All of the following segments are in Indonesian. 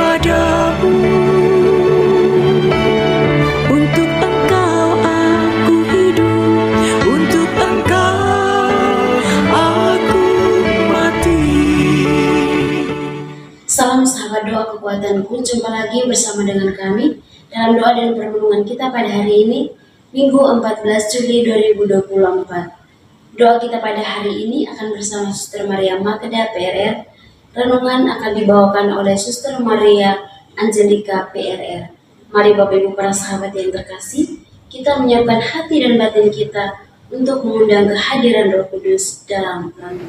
kepadamu. Untuk Engkau aku hidup, untuk Engkau aku mati. Salam sahabat doa kekuatanku, jumpa lagi bersama dengan kami dalam doa dan permenungan kita pada hari ini, Minggu 14 Juli 2024. Doa kita pada hari ini akan bersama Suster Maria Magda PRR. Renungan akan dibawakan oleh Suster Maria Angelika PRR. Mari Bapak Ibu para sahabat yang terkasih, kita menyiapkan hati dan batin kita untuk mengundang kehadiran Roh Kudus dalam kami.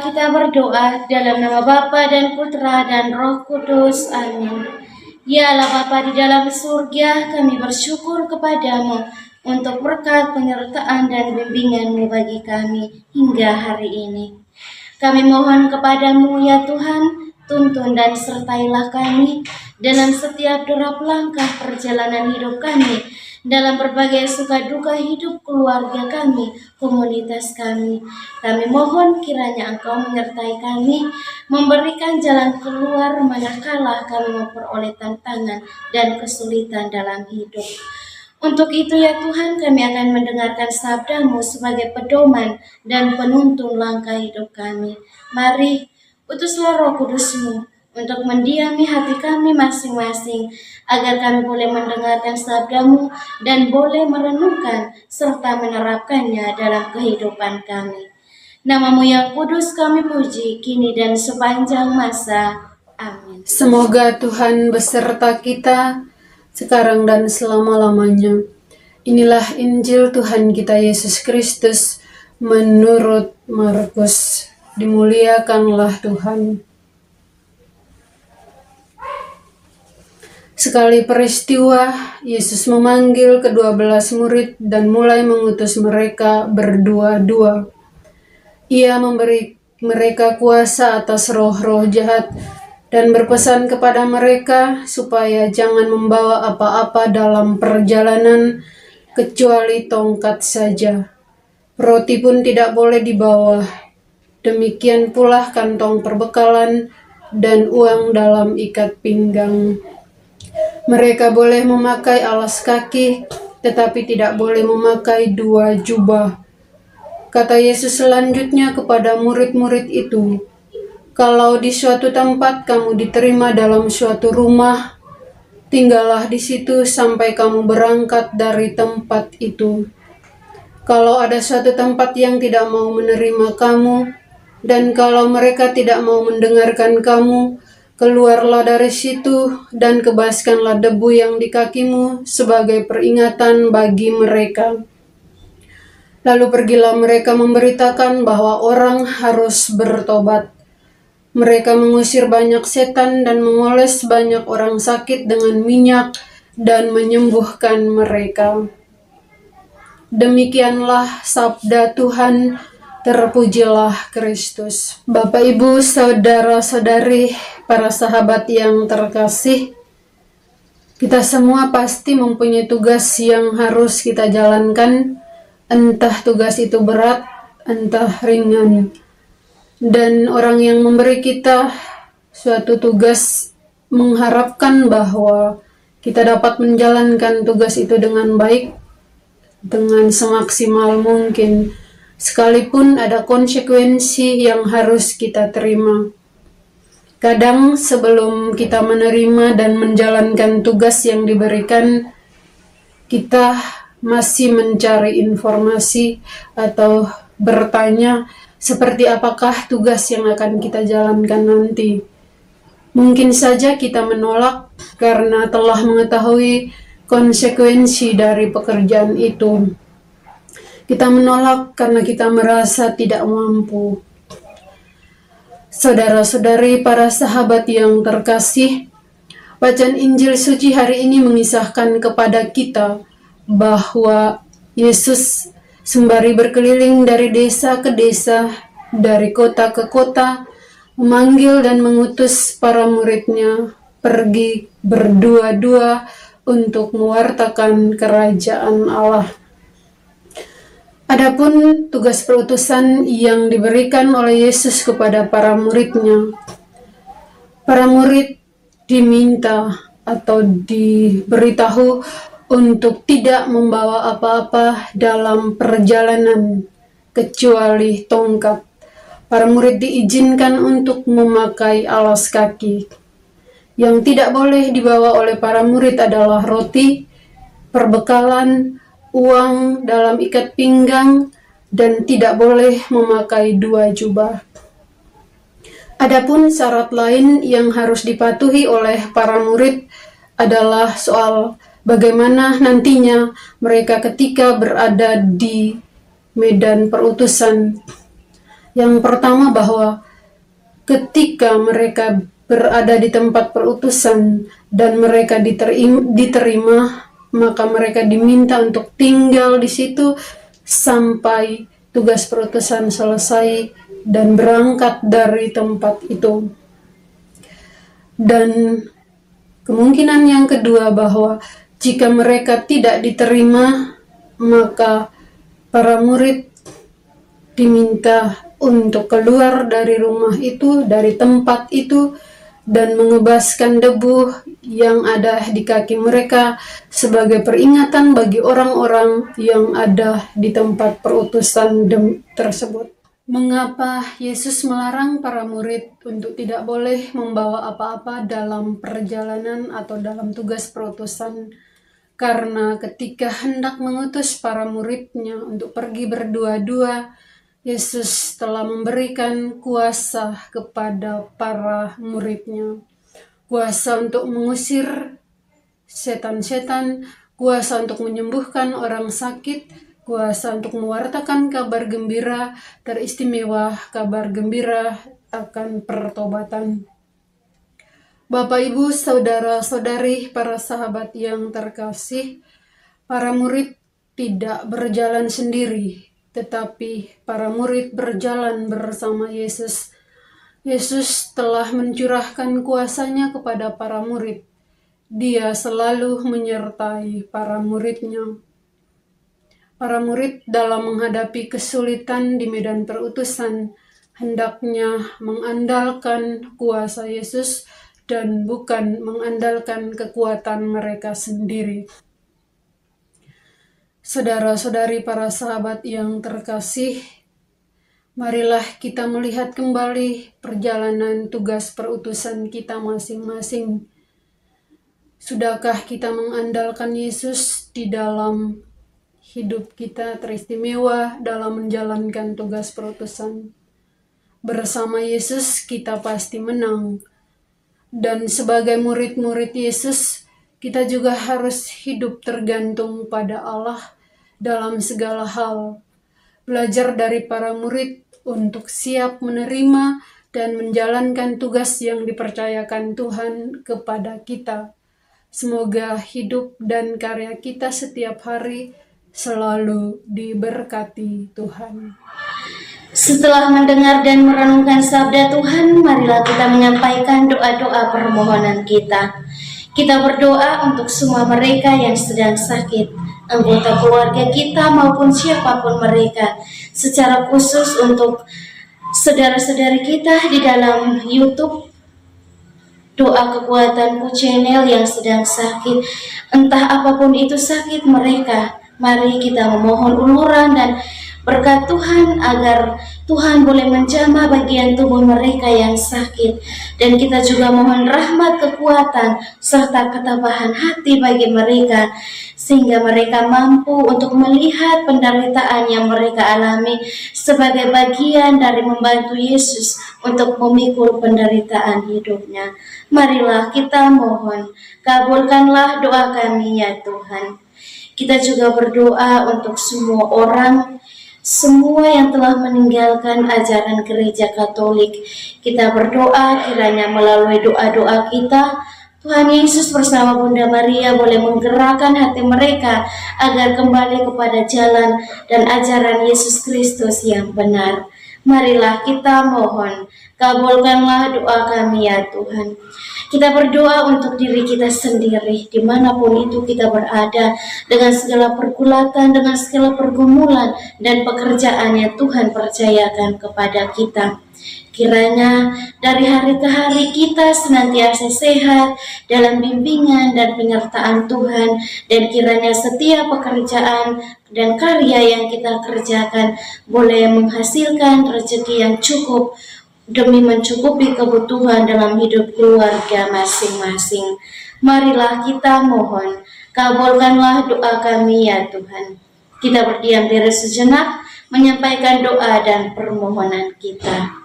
Kita berdoa dalam nama Bapa dan Putra dan Roh Kudus. Amin. Ya Allah Bapa di dalam surga, kami bersyukur kepadamu untuk berkat penyertaan dan bimbingan-Mu bagi kami hingga hari ini. Kami mohon kepadamu ya Tuhan, tuntun dan sertailah kami dalam setiap derap langkah perjalanan hidup kami, dalam berbagai suka duka hidup keluarga kami, komunitas kami. Kami mohon kiranya Engkau menyertai kami, memberikan jalan keluar manakala kami memperoleh tantangan dan kesulitan dalam hidup. Untuk itu ya Tuhan, kami akan mendengarkan sabda-Mu sebagai pedoman dan penuntun langkah hidup kami. Mari, utuslah Roh Kudus-Mu untuk mendiami hati kami masing-masing, agar kami boleh mendengarkan sabda-Mu dan boleh merenungkan serta menerapkannya dalam kehidupan kami. Nama-Mu yang kudus kami puji, kini dan sepanjang masa. Amin. Semoga Tuhan beserta kita sekarang dan selama-lamanya. Inilah Injil Tuhan kita Yesus Kristus menurut Markus. Dimuliakanlah Tuhan. Sekali peristiwa, Yesus memanggil ke-12 murid dan mulai mengutus mereka berdua-dua. Ia memberi mereka kuasa atas roh-roh jahat dan berpesan kepada mereka supaya jangan membawa apa-apa dalam perjalanan kecuali tongkat saja. Roti pun tidak boleh dibawa. Demikian pula kantong perbekalan dan uang dalam ikat pinggang. Mereka boleh memakai alas kaki, tetapi tidak boleh memakai 2 jubah. Kata Yesus selanjutnya kepada murid-murid itu, "Kalau di suatu tempat kamu diterima dalam suatu rumah, tinggallah di situ sampai kamu berangkat dari tempat itu. Kalau ada suatu tempat yang tidak mau menerima kamu, dan kalau mereka tidak mau mendengarkan kamu, keluarlah dari situ dan kebaskanlah debu yang di kakimu sebagai peringatan bagi mereka." Lalu pergilah mereka memberitakan bahwa orang harus bertobat. Mereka mengusir banyak setan dan mengoles banyak orang sakit dengan minyak dan menyembuhkan mereka. Demikianlah sabda Tuhan, terpujilah Kristus. Bapak, Ibu, saudara-saudari, para sahabat yang terkasih, kita semua pasti mempunyai tugas yang harus kita jalankan, entah tugas itu berat, entah ringan. Dan orang yang memberi kita suatu tugas mengharapkan bahwa kita dapat menjalankan tugas itu dengan baik, dengan semaksimal mungkin, sekalipun ada konsekuensi yang harus kita terima. Kadang sebelum kita menerima dan menjalankan tugas yang diberikan, kita masih mencari informasi atau bertanya seperti apakah tugas yang akan kita jalankan nanti. Mungkin saja kita menolak karena telah mengetahui konsekuensi dari pekerjaan itu. Kita menolak karena kita merasa tidak mampu. Saudara-saudari, para sahabat yang terkasih, bacaan Injil suci hari ini mengisahkan kepada kita bahwa Yesus sembari berkeliling dari desa ke desa, dari kota ke kota, memanggil dan mengutus para muridnya pergi berdua-dua untuk mewartakan kerajaan Allah. Adapun tugas perutusan yang diberikan oleh Yesus kepada para muridnya, para murid diminta atau diberitahu untuk tidak membawa apa-apa dalam perjalanan kecuali tongkat. Para murid diizinkan untuk memakai alas kaki. Yang tidak boleh dibawa oleh para murid adalah roti, perbekalan, uang dalam ikat pinggang, dan tidak boleh memakai 2 jubah. Adapun syarat lain yang harus dipatuhi oleh para murid adalah soal bagaimana nantinya mereka ketika berada di medan perutusan. Yang pertama, bahwa ketika mereka berada di tempat perutusan dan mereka diterima, maka mereka diminta untuk tinggal di situ sampai tugas perutusan selesai dan berangkat dari tempat itu. Dan kemungkinan yang kedua, bahwa Jika mereka tidak diterima, maka para murid diminta untuk keluar dari rumah itu, dari tempat itu, dan mengebaskan debu yang ada di kaki mereka sebagai peringatan bagi orang-orang yang ada di tempat perutusan tersebut. Mengapa Yesus melarang para murid untuk tidak boleh membawa apa-apa dalam perjalanan atau dalam tugas perutusan? Karena ketika hendak mengutus para muridnya untuk pergi berdua-dua, Yesus telah memberikan kuasa kepada para muridnya. Kuasa untuk mengusir setan-setan, kuasa untuk menyembuhkan orang sakit, kuasa untuk mewartakan kabar gembira, teristimewa kabar gembira akan pertobatan. Bapak, Ibu, saudara-saudari, para sahabat yang terkasih, para murid tidak berjalan sendiri, tetapi para murid berjalan bersama Yesus. Yesus telah mencurahkan kuasanya kepada para murid. Dia selalu menyertai para muridnya. Para murid dalam menghadapi kesulitan di medan perutusan hendaknya mengandalkan kuasa Yesus dan bukan mengandalkan kekuatan mereka sendiri. Saudara-saudari, para sahabat yang terkasih, marilah kita melihat kembali perjalanan tugas perutusan kita masing-masing. Sudahkah kita mengandalkan Yesus di dalam hidup kita teristimewa dalam menjalankan tugas perutusan? Bersama Yesus kita pasti menang. Dan sebagai murid-murid Yesus, kita juga harus hidup tergantung pada Allah dalam segala hal. Belajar dari para murid untuk siap menerima dan menjalankan tugas yang dipercayakan Tuhan kepada kita. Semoga hidup dan karya kita setiap hari selalu diberkati Tuhan. Setelah mendengar dan merenungkan sabda Tuhan, marilah kita menyampaikan doa-doa permohonan kita. Kita berdoa untuk semua mereka yang sedang sakit, anggota keluarga kita maupun siapapun mereka, secara khusus untuk saudara-saudari kita di dalam YouTube Doa Kekuatanku channel yang sedang sakit, entah apapun itu sakit mereka. Mari kita memohon uluran dan berkat Tuhan agar Tuhan boleh menjamah bagian tubuh mereka yang sakit. Dan kita juga mohon rahmat, kekuatan, serta ketabahan hati bagi mereka, sehingga mereka mampu untuk melihat penderitaan yang mereka alami sebagai bagian dari membantu Yesus untuk memikul penderitaan hidupnya. Marilah kita mohon, kabulkanlah doa kami ya Tuhan. Kita juga berdoa untuk semua orang, semua yang telah meninggalkan ajaran gereja Katolik. Kita berdoa kiranya melalui doa-doa kita, Tuhan Yesus bersama Bunda Maria boleh menggerakkan hati mereka agar kembali kepada jalan dan ajaran Yesus Kristus yang benar. Marilah kita mohon, kabulkanlah doa kami ya Tuhan. Kita berdoa untuk diri kita sendiri, dimanapun itu kita berada, dengan segala pergulatan, dengan segala pergumulan dan pekerjaan yang Tuhan percayakan kepada kita. Kiranya dari hari ke hari kita senantiasa sehat dalam bimbingan dan penyertaan Tuhan, dan kiranya setiap pekerjaan dan karya yang kita kerjakan boleh menghasilkan rezeki yang cukup demi mencukupi kebutuhan dalam hidup keluarga masing-masing. Marilah kita mohon, kabulkanlah doa kami ya Tuhan. Kita berdiam diri sejenak, menyampaikan doa dan permohonan kita.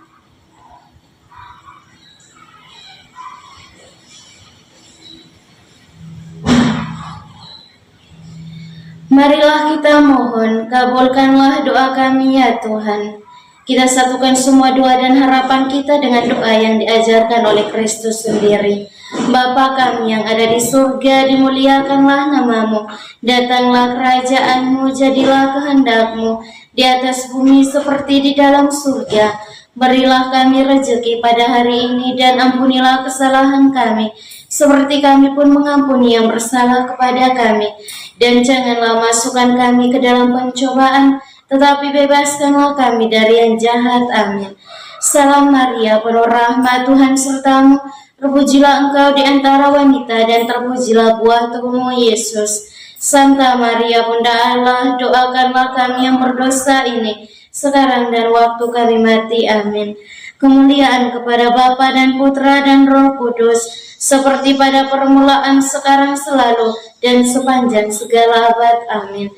Marilah kita mohon, kabulkanlah doa kami ya Tuhan. Kita satukan semua doa dan harapan kita dengan doa yang diajarkan oleh Kristus sendiri. Bapa kami yang ada di surga, dimuliakanlah namamu. Datanglah kerajaanmu, jadilah kehendak-Mu di atas bumi seperti di dalam surga. Berilah kami rezeki pada hari ini dan ampunilah kesalahan kami, seperti kami pun mengampuni yang bersalah kepada kami. Dan janganlah masukkan kami ke dalam pencobaan, tetapi bebaskanlah kami dari yang jahat. Amin. Salam Maria, penuh rahmat, Tuhan sertamu. Terpujilah engkau di antara wanita, dan terpujilah buah tubuhmu, Yesus. Santa Maria, Bunda Allah, doakanlah kami yang berdosa ini, sekarang dan waktu kami mati. Amin. Kemuliaan kepada Bapa dan Putra dan Roh Kudus, seperti pada permulaan, sekarang, selalu, dan sepanjang segala abad. Amin.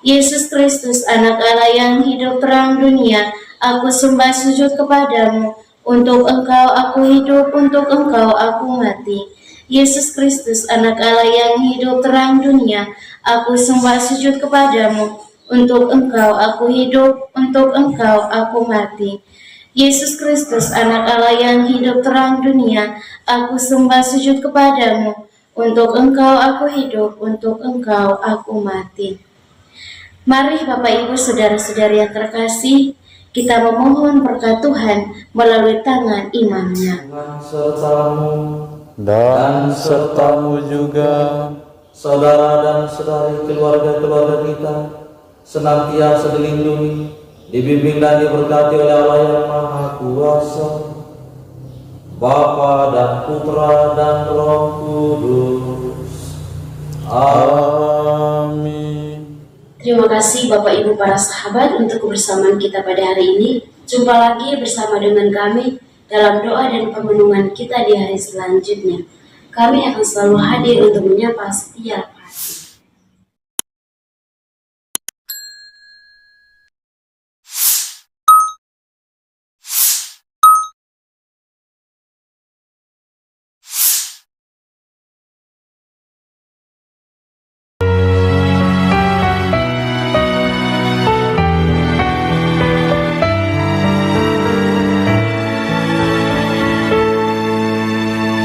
Yesus Kristus, anak Allah yang hidup terang dunia, aku sembah sujud kepadamu. Untuk engkau aku hidup, untuk engkau aku mati. Yesus Kristus, anak Allah yang hidup terang dunia, aku sembah sujud kepadamu. Untuk engkau aku hidup, untuk engkau aku mati. Yesus Kristus, anak Allah yang hidup terang dunia, aku sembah sujud kepadamu. Untuk engkau aku hidup, untuk engkau aku mati. Mari Bapak Ibu Saudara-saudari yang terkasih, kita memohon berkat Tuhan melalui tangan imamnya. Tuhan sertamu dan sertamu juga, saudara dan saudari keluarga-keluarga kita, senantiasa dilindungi, dibimbing dan diberkati oleh Allah yang Maha Kuasa, Bapa dan Putra dan Roh Kudus. Amin. Terima kasih Bapak Ibu para sahabat untuk kebersamaan kita pada hari ini. Jumpa lagi bersama dengan kami dalam doa dan pemenungan kita di hari selanjutnya. Kami akan selalu hadir untuk menyapa setiap hati.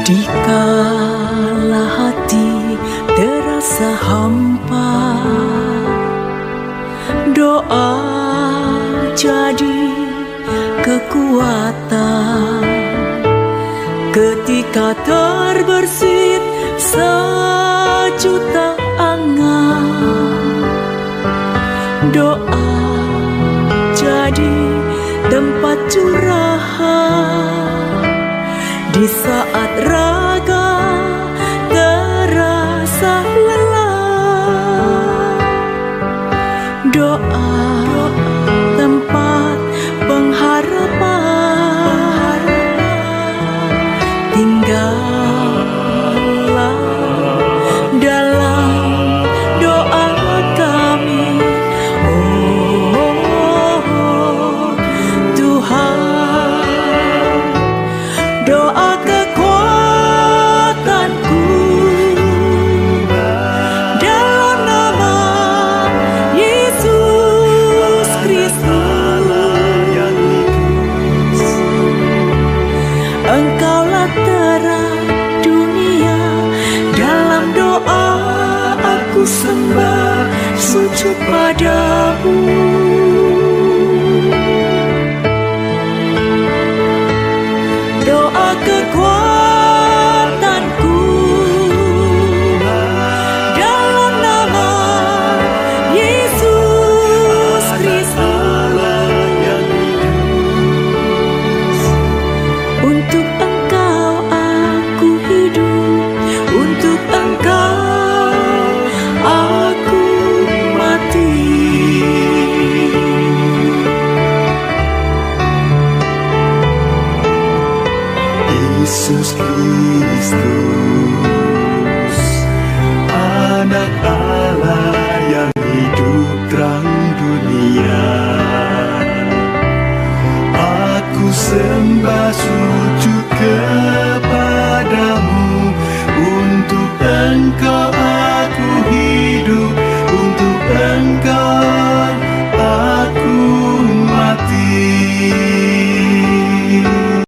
Dikala hati terasa hampa, doa jadi kekuatan. Ketika terbersit sejuta angan, doa jadi tempat curahan. Di saat raga